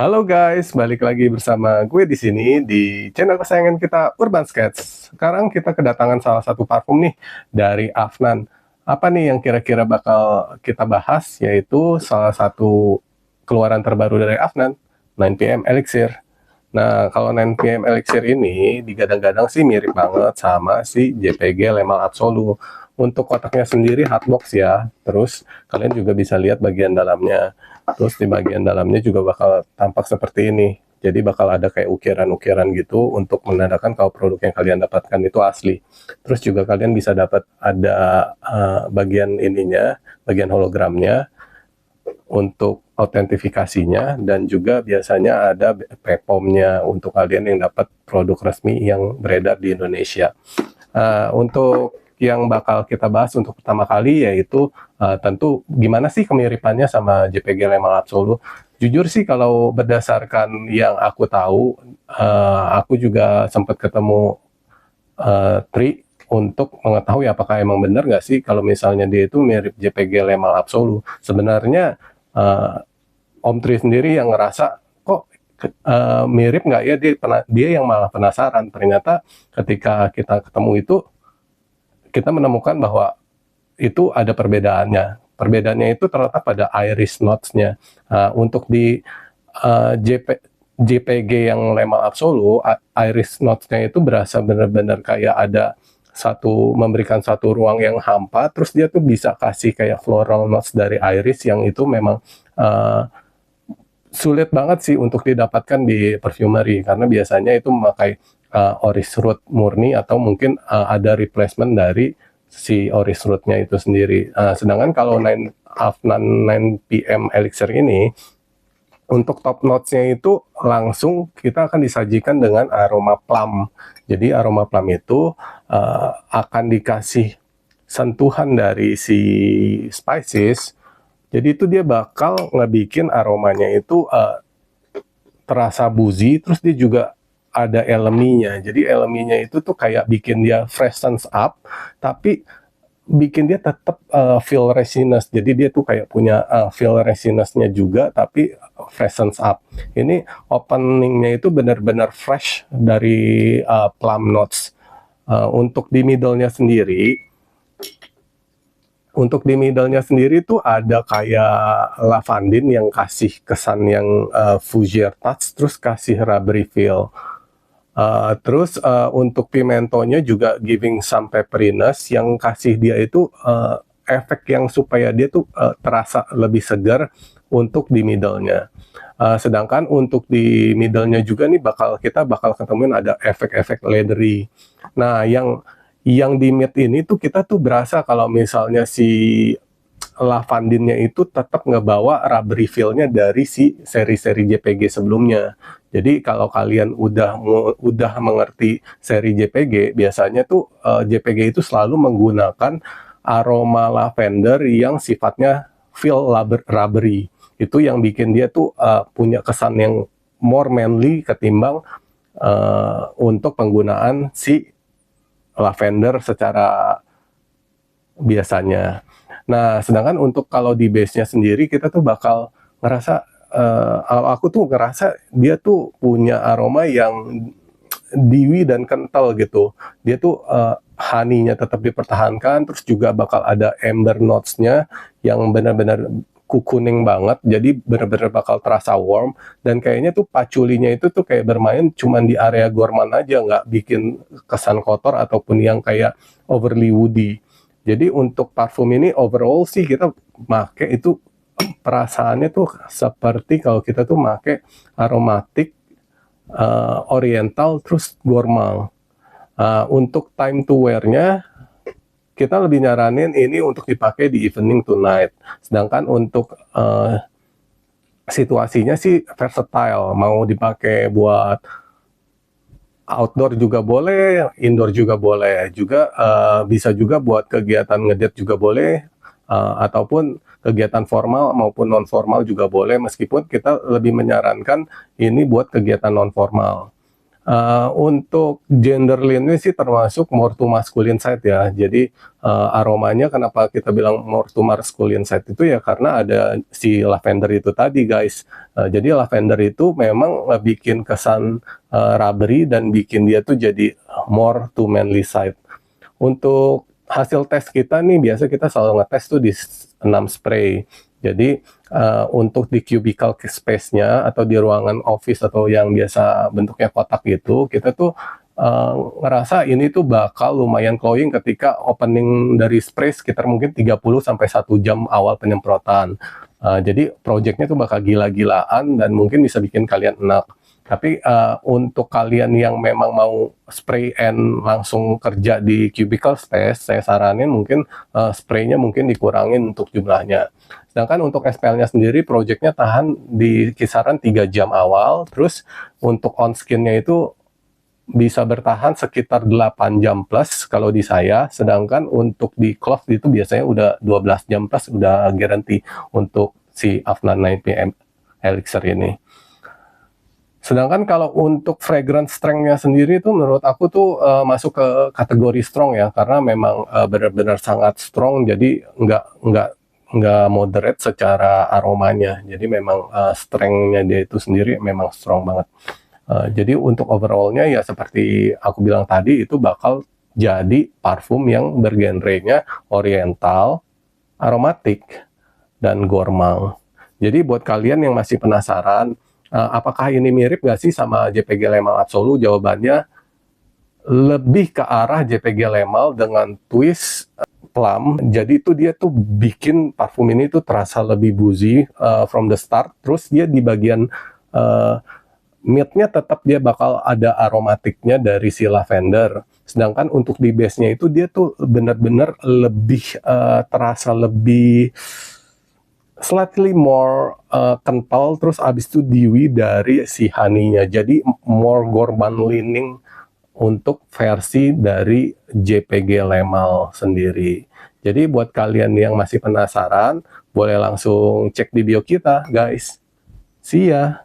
Halo guys, balik lagi bersama gue di sini di channel kesayangan kita Urban Sketch. Sekarang kita kedatangan salah satu parfum nih dari Afnan. Apa nih yang kira-kira bakal kita bahas? Yaitu salah satu keluaran terbaru dari Afnan, 9PM Elixir. Nah, kalau 9PM Elixir ini digadang-gadang sih mirip banget sama si JPG Lemal Absolu. Untuk kotaknya sendiri hardbox ya. Terus kalian juga bisa lihat bagian dalamnya. Terus di bagian dalamnya juga bakal tampak seperti ini. Jadi bakal ada kayak ukiran-ukiran gitu untuk menandakan kalau produk yang kalian dapatkan itu asli. Terus juga kalian bisa dapat ada bagian ininya, bagian hologramnya untuk autentifikasinya, dan juga biasanya ada PPOM-nya untuk kalian yang dapat produk resmi yang beredar di Indonesia. Untuk yang bakal kita bahas untuk pertama kali yaitu tentu gimana sih kemiripannya sama JPG Lemal Absolu. Jujur sih kalau berdasarkan yang aku tahu, aku juga sempat ketemu Tri untuk mengetahui apakah emang benar nggak sih kalau misalnya dia itu mirip JPG Lemal Absolu. Sebenarnya Om Tri sendiri yang ngerasa kok mirip nggak ya, dia yang malah penasaran. Ternyata ketika kita ketemu itu kita menemukan bahwa itu ada perbedaannya. Perbedaannya itu terletak pada iris notes-nya. Untuk di JPG yang Lemal Absolu, iris notes-nya itu berasa benar-benar kayak ada memberikan satu ruang yang hampa, terus dia tuh bisa kasih kayak floral notes dari iris yang itu memang sulit banget sih untuk didapatkan di perfumery, karena biasanya itu memakai Oris Root murni atau mungkin ada replacement dari si Oris Root-nya itu sendiri. Sedangkan kalau Afnan 9PM Elixir ini, untuk top notes-nya itu langsung kita akan disajikan dengan aroma plum. Jadi aroma plum itu akan dikasih sentuhan dari si spices. Jadi itu dia bakal ngebikin aromanya itu terasa boozy, terus dia juga ada eleminya. Jadi eleminya itu tuh kayak bikin dia freshens up, tapi bikin dia tetap feel resinous. Jadi dia tuh kayak punya feel resinousnya juga, tapi freshens up. Ini openingnya itu benar-benar fresh dari plum notes. Untuk di middle-nya sendiri, tuh ada kayak lavandin yang kasih kesan yang fougere touch, terus kasih rubbery feel. Terus untuk pimentonya juga giving some pepperiness yang kasih dia itu efek yang supaya dia tuh terasa lebih segar untuk di middle-nya. Sedangkan untuk di middle-nya juga nih kita bakal ketemuin ada efek-efek leathery. Nah, yang di mid ini tuh kita tuh berasa kalau misalnya si lavandinnya itu tetap ngebawa rubbery feel-nya dari si seri-seri JPG sebelumnya. Jadi kalau kalian udah mengerti seri JPG, biasanya tuh JPG itu selalu menggunakan aroma lavender yang sifatnya feel rubbery. Itu yang bikin dia tuh punya kesan yang more manly ketimbang untuk penggunaan si lavender secara biasanya. Nah, sedangkan untuk kalau di base-nya sendiri kita tuh bakal ngerasa, aku tuh ngerasa dia tuh punya aroma yang dewy dan kental gitu. Dia tuh honey-nya tetap dipertahankan, terus juga bakal ada amber notes-nya yang benar-benar kuning banget, jadi benar-benar bakal terasa warm, dan kayaknya tuh paculinya itu tuh kayak bermain cuman di area gourmand aja, nggak bikin kesan kotor ataupun yang kayak overly woody. Jadi untuk parfum ini overall sih kita make itu perasaannya tuh seperti kalau kita tuh make aromatik oriental terus gourmand. Untuk time to wear-nya kita lebih nyaranin ini untuk dipakai di evening to night. Sedangkan untuk situasinya sih versatile, mau dipakai buat outdoor juga boleh, indoor juga boleh, juga bisa juga buat kegiatan ngedate juga boleh, ataupun kegiatan formal maupun non formal juga boleh, meskipun kita lebih menyarankan ini buat kegiatan non formal. Untuk gender ini sih termasuk more to masculine side ya. Jadi, aromanya kenapa kita bilang more to masculine side itu ya karena ada si lavender itu tadi guys. Jadi lavender itu memang bikin kesan, rubbery dan bikin dia tuh jadi more to manly side. Untuk hasil tes kita nih, biasa kita selalu ngetes tuh di 6 spray. Jadi, untuk di cubicle space-nya atau di ruangan office atau yang biasa bentuknya kotak gitu, kita tuh, ngerasa ini tuh bakal lumayan glowing ketika opening dari spray sekitar mungkin 30 sampai 1 jam awal penyemprotan. Jadi project-nya tuh bakal gila-gilaan dan mungkin bisa bikin kalian enak. Tapi, untuk kalian yang memang mau spray and langsung kerja di cubicle space, saya saranin mungkin, spraynya mungkin dikurangin untuk jumlahnya. Sedangkan untuk SPL-nya sendiri project-nya tahan di kisaran 3 jam awal, terus untuk on skin-nya itu bisa bertahan sekitar 8 jam plus kalau di saya, sedangkan untuk di cloth itu biasanya udah 12 jam plus udah guarantee untuk si Afnan 9PM Elixir ini. Sedangkan kalau untuk fragrance strength-nya sendiri itu menurut aku tuh, masuk ke kategori strong ya, karena memang, benar-benar sangat strong, jadi nggak moderate secara aromanya. Jadi memang, strength-nya dia itu sendiri memang strong banget. Jadi untuk overall-nya ya seperti aku bilang tadi, itu bakal jadi parfum yang bergenrenya oriental, aromatik, dan gourmand. Jadi buat kalian yang masih penasaran, apakah ini mirip nggak sih sama JPG Le Male Absolu? Jawabannya lebih ke arah JPG Le Male dengan twist plum. Jadi itu dia tuh bikin parfum ini tuh terasa lebih boozy from the start. Terus dia di bagian mid-nya tetap dia bakal ada aromatiknya dari si lavender. Sedangkan untuk di base-nya itu dia tuh bener-bener lebih terasa lebih slightly more kental, terus abis itu dewy dari si honey-nya. Jadi more gourmand leaning untuk versi dari JPG Le Male sendiri. Jadi buat kalian yang masih penasaran, boleh langsung cek di bio kita guys. See ya!